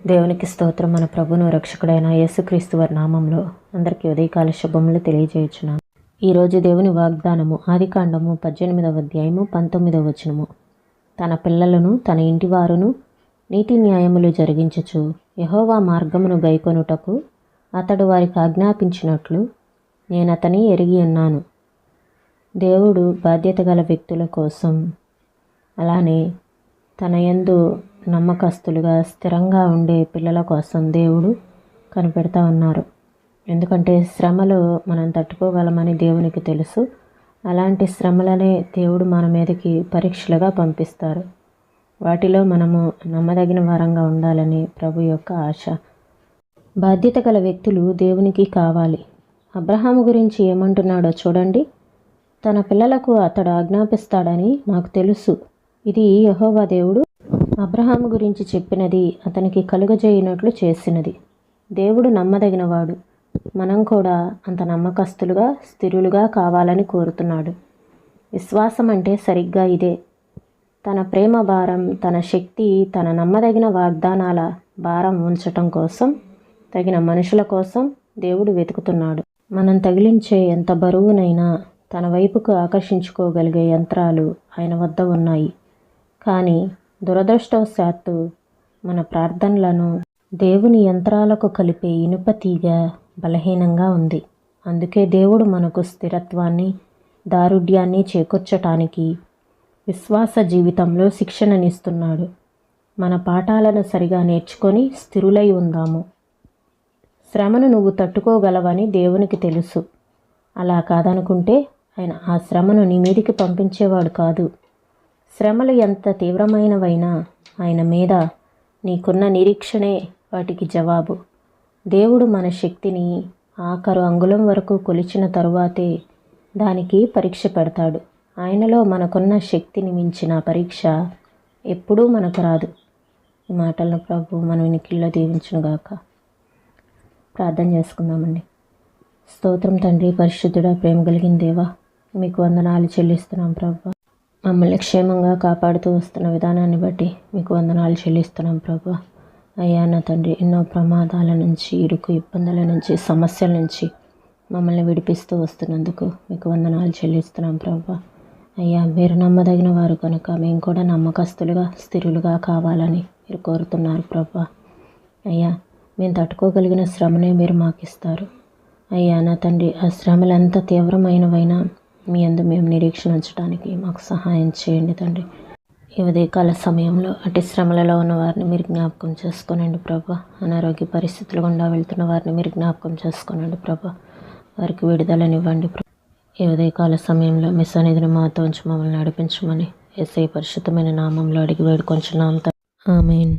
దేవునికి స్తోత్రం. మన ప్రభును రక్షకుడైన యేసుక్రీస్తు వారి నామంలో అందరికీ ఉదయకాల శుభములు తెలియజేయుచున్నాను. ఈరోజు దేవుని వాగ్దానము ఆదికాండము 18వ అధ్యాయము 19వ వచనము. తన పిల్లలను తన ఇంటివారును నీతి న్యాయములు జరిగించుచు యెహోవా మార్గమును గైకొనుటకు అతడు వారికి ఆజ్ఞాపించినట్లు నేనతని ఎరిగి ఉన్నాను. దేవుడు బాధ్యత గల వ్యక్తుల కోసం, అలానే తన యందు నమ్మకస్తులుగా స్థిరంగా ఉండే పిల్లల కోసం దేవుడు కనిపెడతా ఉన్నారు. ఎందుకంటే శ్రమలు మనం తట్టుకోగలమని దేవునికి తెలుసు. అలాంటి శ్రమలనే దేవుడు మన మీదకి పరీక్షలుగా పంపిస్తారు. వాటిలో మనము నమ్మదగిన వారంగా ఉండాలని ప్రభు యొక్క ఆశ. బాధ్యత గల వ్యక్తులు దేవునికి కావాలి. అబ్రహాము గురించి ఏమంటున్నాడో చూడండి. తన పిల్లలకు అతడు ఆజ్ఞాపిస్తాడని నాకు తెలుసు. ఇది యెహోవా దేవుడు అబ్రహాము గురించి చెప్పినది, అతనికి కలుగజేయనట్లు చేసినది. దేవుడు నమ్మదగినవాడు. మనం కూడా అంత నమ్మకస్తులుగా స్థిరులుగా కావాలని కోరుతున్నాడు. విశ్వాసం అంటే సరిగ్గా ఇదే. తన ప్రేమ భారం, తన శక్తి, తన నమ్మదగిన వాగ్దానాల భారం ఉంచటం కోసం, తగిన మనుషుల కోసం దేవుడు వెతుకుతున్నాడు. మనం తగిలించే ఎంత బరువునైనా తన వైపుకు ఆకర్షించుకోగలిగే యంత్రాలు ఆయన వద్ద ఉన్నాయి. కానీ దురదృష్టవశాత్తు మన ప్రార్థనలను దేవుని యంత్రాలకు కలిపే ఇనుప తీగ బలహీనంగా ఉంది. అందుకే దేవుడు మనకు స్థిరత్వాన్ని, దారుఢ్యాన్ని చేకూర్చటానికి విశ్వాస జీవితంలో శిక్షణనిస్తున్నాడు. మన పాఠాలను సరిగా నేర్చుకొని స్థిరులై ఉందాము. శ్రమను నువ్వు తట్టుకోగలవని దేవునికి తెలుసు. అలా కాదనుకుంటే ఆయన ఆ శ్రమను నీ మీదికి పంపించేవాడు కాదు. శ్రమలు ఎంత తీవ్రమైనవైనా ఆయన మీద నీకున్న నిరీక్షణే వాటికి జవాబు. దేవుడు మన శక్తిని ఆఖరు అంగుళం వరకు కొలిచిన తరువాతే దానికి పరీక్ష పెడతాడు. ఆయనలో మనకున్న శక్తిని మించిన పరీక్ష ఎప్పుడూ మనకు రాదు. ఈ మాటలను ప్రభు మన వినికిల్లో దీవించునుగాక. ప్రార్థన చేసుకుందామండి. స్తోత్రం తండ్రి, పరిశుద్ధుడా, ప్రేమ కలిగిన దేవా, మీకు వందనాలు చెల్లిస్తున్నాం ప్రభు. మమ్మల్ని క్షేమంగా కాపాడుతూ వస్తున్న విధానాన్ని బట్టి మీకు వందనాలు చెల్లిస్తున్నాం ప్రభు. అయ్యా నా తండ్రి, ఎన్నో ప్రమాదాల నుంచి, ఇరుకు ఇబ్బందుల నుంచి, సమస్యల నుంచి మమ్మల్ని విడిపిస్తూ వస్తున్నందుకు మీకు వందనాలు చెల్లిస్తున్నాం ప్రభు. అయ్యా, మీరు నమ్మదగిన వారు కనుక మేము కూడా నమ్మకస్తులుగా స్థిరులుగా కావాలని మీరు కోరుతున్నారు ప్రభు. అయ్యా, మేము తట్టుకోగలిగిన శ్రమనే మీరు మాకు ఇస్తారు. అయ్యా నా తండ్రి, ఆ శ్రమలు ఎంత తీవ్రమైనవైనా మీ యందు మేము నిరీక్షణ ఉంచడానికి మాకు సహాయం చేయండి తండ్రి. ఈ ఉదయకాల సమయంలో అటు శ్రమలలో ఉన్న వారిని మీరు జ్ఞాపకం చేసుకోనండి ప్రభా. అనారోగ్య పరిస్థితులు గుండా వెళ్తున్న వారిని మీరు జ్ఞాపకం చేసుకోనండి ప్రభా. వారికి విడుదలనివ్వండి. ఈ ఉదయకాల సమయంలో మీ సన్నిధిని మాతో ఉంచి మమ్మల్ని నడిపించమని యేసయ్య పరిశుద్ధమైన నామంలో అడిగి వేడుకొంచున్నాం. ఆమేన్.